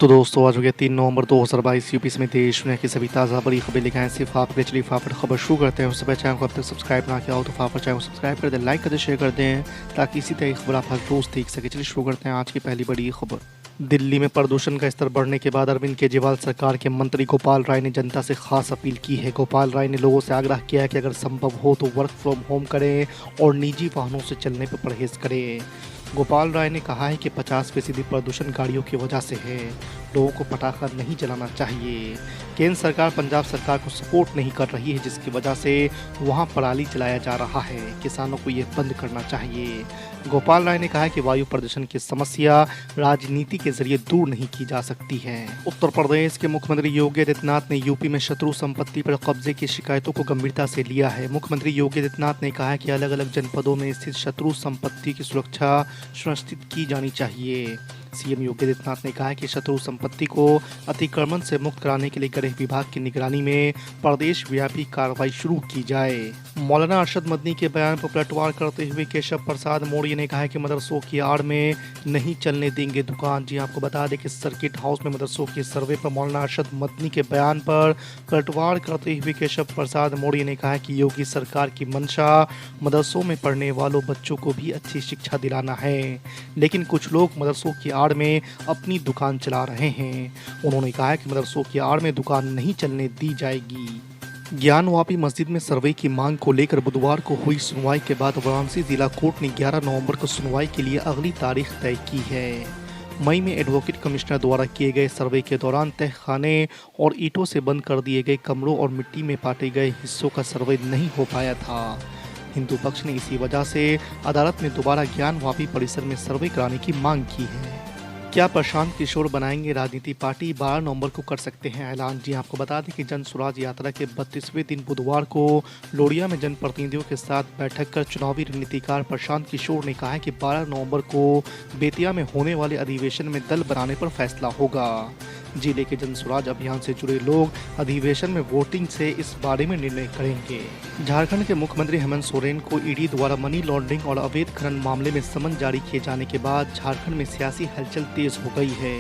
तो दोस्तों आज हो गया 3 नवंबर 2022 यूपी समेत देश दुनिया की सभी ताज़ा बड़ी खबरें लेकर आए सिर्फ आपके चलिए फाफड़ खबर शुरू करते हैं। उससे पहले चैनल को अब तक सब्सक्राइब ना किया हो तो फाफड़ चैनल को सब्सक्राइब कर दें, लाइक कर दें, शेयर कर दें ताकि इसी तरह की खबर आप हर रोज़ देख सकें। चलिए शुरू करते हैं आज की पहली बड़ी खबर। दिल्ली में प्रदूषण का स्तर बढ़ने के बाद अरविंद केजरीवाल सरकार के मंत्री गोपाल राय ने जनता से खास अपील की है। गोपाल राय ने लोगों से आग्रह किया है कि अगर संभव हो तो वर्क फ्रॉम होम करें और निजी वाहनों से चलने पर परहेज करें। गोपाल राय ने कहा है कि 50% प्रदूषण गाड़ियों की वजह से है, लोगों को पटाखा नहीं जलाना चाहिए। केंद्र सरकार पंजाब सरकार को सपोर्ट नहीं कर रही है, जिसकी वजह से वहां पराली जलाया जा रहा है। किसानों को ये बंद करना चाहिए। गोपाल राय ने कहा है कि वायु प्रदूषण की समस्या राजनीति के जरिए दूर नहीं की जा सकती है। उत्तर प्रदेश के मुख्यमंत्री योगी आदित्यनाथ ने यूपी में शत्रु संपत्ति पर कब्जे की शिकायतों को गंभीरता से लिया है। मुख्यमंत्री योगी आदित्यनाथ ने कहा है कि अलग अलग जनपदों में स्थित शत्रु संपत्ति की सुरक्षा सुनिश्चित की जानी चाहिए। सीएम योगी आदित्यनाथ ने कहा है कि शत्रु संपत्ति को अतिक्रमण से मुक्त कराने के लिए गृह विभाग की निगरानी में प्रदेश व्यापी कार्रवाई शुरू की जाए। मौलाना अरशद मदनी के बयान पर पलटवार करते हुए केशव प्रसाद मौर्य ने कहा है कि मदरसों की आड़ में नहीं चलने देंगे दुकान। जी आपको बता दें कि सर्किट हाउस में मदरसों के सर्वे पर मौलाना अरशद मदनी के बयान पर पलटवार करते हुए केशव प्रसाद मौर्य ने कहा है कि योगी सरकार की मंशा मदरसों में पढ़ने वालों बच्चों को भी अच्छी शिक्षा दिलाना है, लेकिन कुछ लोग मदरसों की आड़ में अपनी दुकान चला रहे हैं। उन्होंने कहा है कि मदरसों की आड़ में दुकान नहीं चलने दी जाएगी। ज्ञानवापी मस्जिद में सर्वे की मांग को लेकर बुधवार को हुई सुनवाई के बाद वाराणसी जिला कोर्ट ने 11 नवंबर को सुनवाई के लिए अगली तारीख तय की है। मई में एडवोकेट कमिश्नर द्वारा किए गए सर्वे के दौरान तहखाने और ईंटों से बंद कर दिए गए कमरों और मिट्टी में पाटे गए हिस्सों का सर्वे नहीं हो पाया था। हिंदू पक्ष ने इसी वजह से अदालत में दोबारा ज्ञानवापी परिसर में सर्वे कराने की मांग की है। क्या प्रशांत किशोर बनाएंगे राजनीति पार्टी? 12 नवंबर को कर सकते हैं ऐलान। जी आपको बता दें कि जन स्वराज यात्रा के 32वें दिन बुधवार को लोरिया में जनप्रतिनिधियों के साथ बैठक कर चुनावी रणनीतिकार प्रशांत किशोर ने कहा है कि 12 नवंबर को बेतिया में होने वाले अधिवेशन में दल बनाने पर फैसला होगा। जिले के जन स्वराज अभियान से जुड़े लोग अधिवेशन में वोटिंग से इस बारे में निर्णय करेंगे। झारखंड के मुख्यमंत्री हेमंत सोरेन को ईडी द्वारा मनी लॉन्ड्रिंग और अवैध खनन मामले में समन जारी किए जाने के बाद झारखंड में सियासी हलचल तेज हो गई है।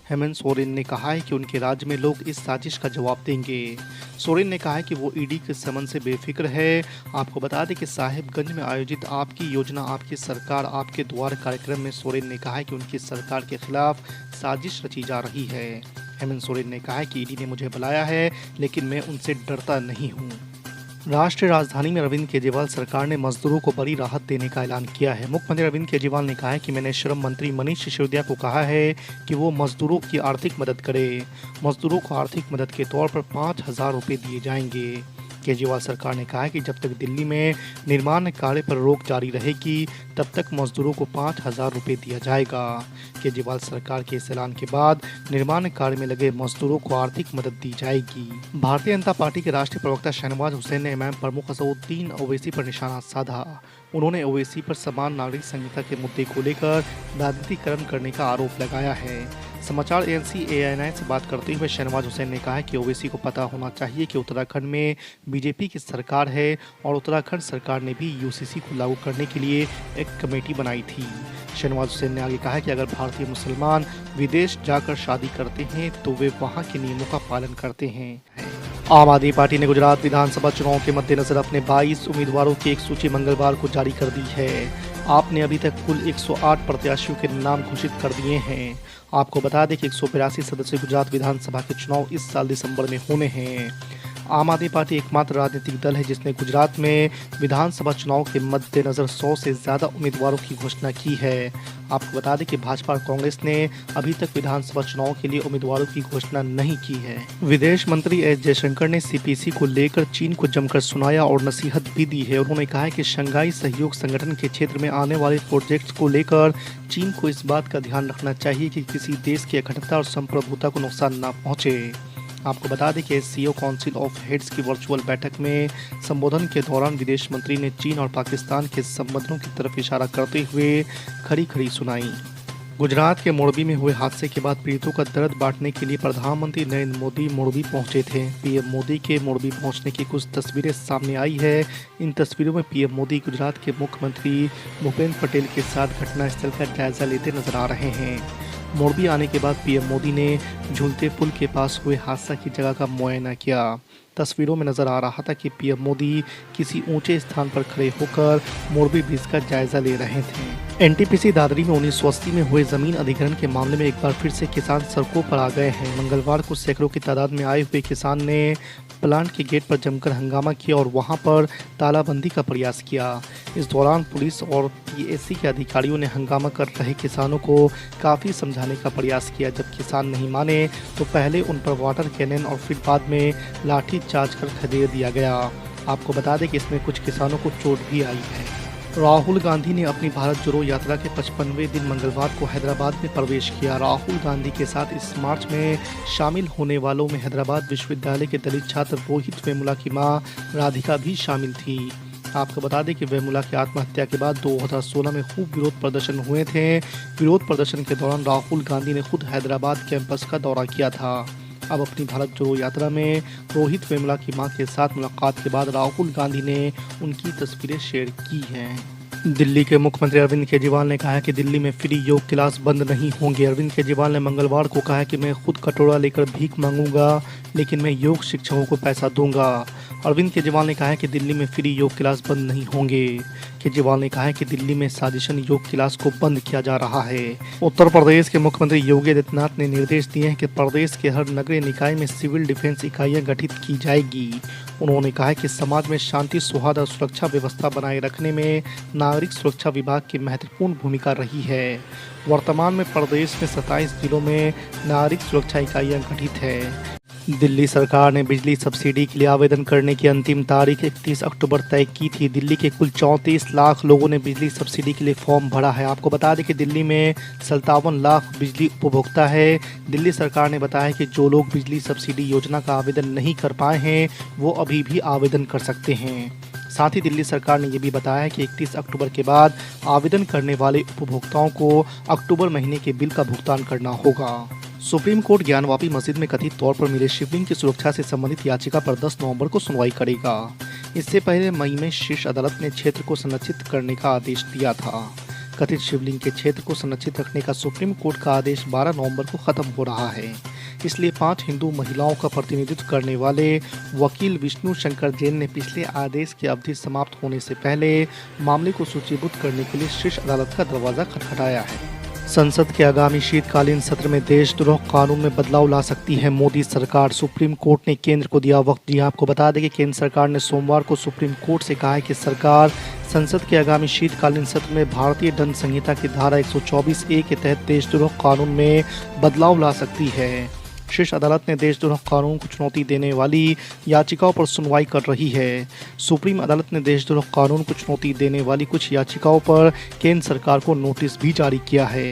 हेमंत सोरेन ने कहा है कि उनके राज्य में लोग इस साजिश का जवाब देंगे। सोरेन ने कहा है कि वो ईडी के समन से बेफिक्र है। आपको बता दें कि साहिबगंज में आयोजित आपकी योजना आपकी सरकार आपके द्वार कार्यक्रम में सोरेन ने कहा है कि उनकी सरकार के खिलाफ साजिश रची जा रही है। हेमंत सोरेन ने कहा है कि ईडी ने मुझे बुलाया है, लेकिन मैं उनसे डरता नहीं हूँ। राष्ट्रीय राजधानी में अरविंद केजरीवाल सरकार ने मजदूरों को बड़ी राहत देने का ऐलान किया है। मुख्यमंत्री अरविंद केजरीवाल ने कहा है कि मैंने श्रम मंत्री मनीष सिसोदिया को कहा है कि वो मजदूरों की आर्थिक मदद करे। मजदूरों को आर्थिक मदद के तौर पर 5,000 रुपये दिए जाएंगे। केजरीवाल सरकार ने कहा है कि जब तक दिल्ली में निर्माण कार्य पर रोक जारी रहेगी तब तक मजदूरों को 5,000 रुपये दिया जाएगा। केजरीवाल सरकार के इस ऐलान के बाद निर्माण कार्य में लगे मजदूरों को आर्थिक मदद दी जाएगी। भारतीय जनता पार्टी के राष्ट्रीय प्रवक्ता शहनवाज हुसैन ने एमआईएम प्रमुख असदुद्दीन ओवैसी पर निशाना साधा। उन्होंने ओवैसी पर समान नागरिक संहिता के मुद्दे को लेकर राजनीतिकरण करने का आरोप लगाया है। समाचार एजेंसी ANI से बात करते हुए शहनवाज हुसैन ने कहा है कि ओवैसी को पता होना चाहिए कि उत्तराखंड में बीजेपी की सरकार है और उत्तराखंड सरकार ने भी UCC को लागू करने के लिए एक कमेटी बनाई थी। शहनवाज हुसैन ने आगे कहा है कि अगर भारतीय मुसलमान विदेश जाकर शादी करते हैं तो वे वहाँ के नियमों का पालन करते हैं। आम आदमी पार्टी ने गुजरात विधानसभा चुनाव के मद्देनजर अपने 22 उम्मीदवारों की एक सूची मंगलवार को जारी कर दी है। आपने अभी तक कुल 108 प्रत्याशियों के नाम घोषित कर दिए हैं। आपको बता दें कि 182 सदस्य गुजरात विधानसभा के चुनाव इस साल दिसंबर में होने हैं। आम आदमी पार्टी एकमात्र राजनीतिक दल है जिसने गुजरात में विधानसभा चुनाव के मद्देनजर 100 से ज़्यादा उम्मीदवारों की घोषणा की है। आपको बता दें कि भाजपा और कांग्रेस ने अभी तक विधानसभा चुनाव के लिए उम्मीदवारों की घोषणा नहीं की है। विदेश मंत्री एस जयशंकर ने CPC को लेकर चीन को जमकर सुनाया और नसीहत भी दी है। उन्होंने कहा है कि शंघाई सहयोग संगठन के क्षेत्र में आने वाले प्रोजेक्ट्स को लेकर चीन को इस बात का ध्यान रखना चाहिए कि किसी देश की अखंडता और संप्रभुता को नुकसान न पहुँचे। आपको बता दें कि SCO काउंसिल ऑफ हेड्स की वर्चुअल बैठक में संबोधन के दौरान विदेश मंत्री ने चीन और पाकिस्तान के संबंधों की तरफ इशारा करते हुए खरी खरी सुनाई। गुजरात के मोरबी में हुए हादसे के बाद पीड़ितों का दर्द बांटने के लिए प्रधानमंत्री नरेंद्र मोदी मोरबी पहुंचे थे। PM मोदी के मोरबी पहुंचने की कुछ तस्वीरें सामने आई है। इन तस्वीरों में PM मोदी गुजरात के मुख्यमंत्री भूपेंद्र पटेल के साथ घटनास्थल का जायजा लेते नजर आ रहे हैं। मोरबी आने के बाद पीएम मोदी ने झूलते पुल के पास हुए हादसा की जगह का मुआयना किया। तस्वीरों में नजर आ रहा था कि पीएम मोदी किसी ऊंचे स्थान पर खड़े होकर मोरबी ब्रिज का जायजा ले रहे थे। एनटीपीसी दादरी में 1980 में हुए जमीन अधिग्रहण के मामले में एक बार फिर से किसान सड़कों पर आ गए हैं। मंगलवार को सैकड़ों की तादाद में आए हुए किसान ने प्लांट के गेट पर जमकर हंगामा किया और वहां पर तालाबंदी का प्रयास किया। इस दौरान पुलिस और पीएसी के अधिकारियों ने हंगामा कर रहे किसानों को काफ़ी समझाने का प्रयास किया। जब किसान नहीं माने तो पहले उन पर वाटर कैनन और फिर बाद में लाठी चार्ज कर खदेड़ दिया गया। आपको बता दें कि इसमें कुछ किसानों को चोट भी आई है। राहुल गांधी ने अपनी भारत जोड़ो यात्रा के 55वें दिन मंगलवार को हैदराबाद में प्रवेश किया। राहुल गांधी के साथ इस मार्च में शामिल होने वालों में हैदराबाद विश्वविद्यालय के दलित छात्र रोहित वेमुला की मां राधिका भी शामिल थी। आपको बता दें कि वेमुला की आत्महत्या के बाद 2016 में खूब विरोध प्रदर्शन हुए थे। विरोध प्रदर्शन के दौरान राहुल गांधी ने खुद हैदराबाद कैंपस का दौरा किया था। अब अपनी भारत जोड़ो यात्रा में रोहित वेमुला की मां के साथ मुलाकात के बाद राहुल गांधी ने उनकी तस्वीरें शेयर की हैं। दिल्ली के मुख्यमंत्री अरविंद केजरीवाल ने कहा है कि दिल्ली में फ्री योग क्लास बंद नहीं होंगे। अरविंद केजरीवाल ने मंगलवार को कहा है कि मैं खुद कटोरा लेकर भीख मांगूंगा, लेकिन मैं योग शिक्षकों को पैसा दूंगा। अरविंद केजरीवाल ने कहा है कि दिल्ली में फ्री योग क्लास बंद नहीं होंगे। केजरीवाल ने कहा है कि दिल्ली में साजिशन योग क्लास को बंद किया जा रहा है। उत्तर प्रदेश के मुख्यमंत्री योगी आदित्यनाथ ने निर्देश दिए हैं कि प्रदेश के हर नगरीय निकाय में सिविल डिफेंस इकाइयां गठित की जाएगी। उन्होंने कहा है कि समाज में शांति, सौहार्द और सुरक्षा व्यवस्था बनाए रखने में नागरिक सुरक्षा विभाग की महत्वपूर्ण भूमिका रही है। वर्तमान में प्रदेश में 27 जिलों में नागरिक सुरक्षा इकाइयां गठित है। दिल्ली सरकार ने बिजली सब्सिडी के लिए आवेदन करने की अंतिम तारीख 31 अक्टूबर तय की थी। दिल्ली के कुल 34 लाख लोगों ने बिजली सब्सिडी के लिए फॉर्म भरा है। आपको बता दें कि दिल्ली में 57 लाख बिजली उपभोक्ता है। दिल्ली सरकार ने बताया कि जो लोग बिजली सब्सिडी योजना का आवेदन नहीं कर पाए हैं वो अभी भी आवेदन कर सकते हैं। साथ ही दिल्ली सरकार ने यह भी बताया है कि 31 अक्टूबर के बाद आवेदन करने वाले उपभोक्ताओं को अक्टूबर महीने के बिल का भुगतान करना होगा। सुप्रीम कोर्ट ज्ञानवापी मस्जिद में कथित तौर पर मिले शिवलिंग की सुरक्षा से संबंधित याचिका पर 10 नवंबर को सुनवाई करेगा। इससे पहले मई में शीर्ष अदालत ने क्षेत्र को संरक्षित करने का आदेश दिया था। कथित शिवलिंग के क्षेत्र को संरक्षित रखने का सुप्रीम कोर्ट का आदेश 12 नवंबर को खत्म हो रहा है। इसलिए 5 हिंदू महिलाओं का प्रतिनिधित्व करने वाले वकील विष्णु शंकर जैन ने पिछले आदेश की अवधि समाप्त होने से पहले मामले को सूचीबद्ध करने के लिए शीर्ष अदालत का दरवाजा खटखटाया है। संसद के आगामी शीतकालीन सत्र में देशद्रोह कानून में बदलाव ला सकती है मोदी सरकार। सुप्रीम कोर्ट ने केंद्र को दिया वक्त। जी आपको बता दें कि केंद्र सरकार ने सोमवार को सुप्रीम कोर्ट से कहा है कि सरकार संसद के आगामी शीतकालीन सत्र में भारतीय दंड संहिता की धारा 124A के तहत देशद्रोह कानून में बदलाव ला सकती है। शीर्ष अदालत ने देशद्रोह कानून को चुनौती देने वाली याचिकाओं पर सुनवाई कर रही है। सुप्रीम अदालत ने देशद्रोह कानून को चुनौती देने वाली कुछ याचिकाओं पर केंद्र सरकार को नोटिस भी जारी किया है।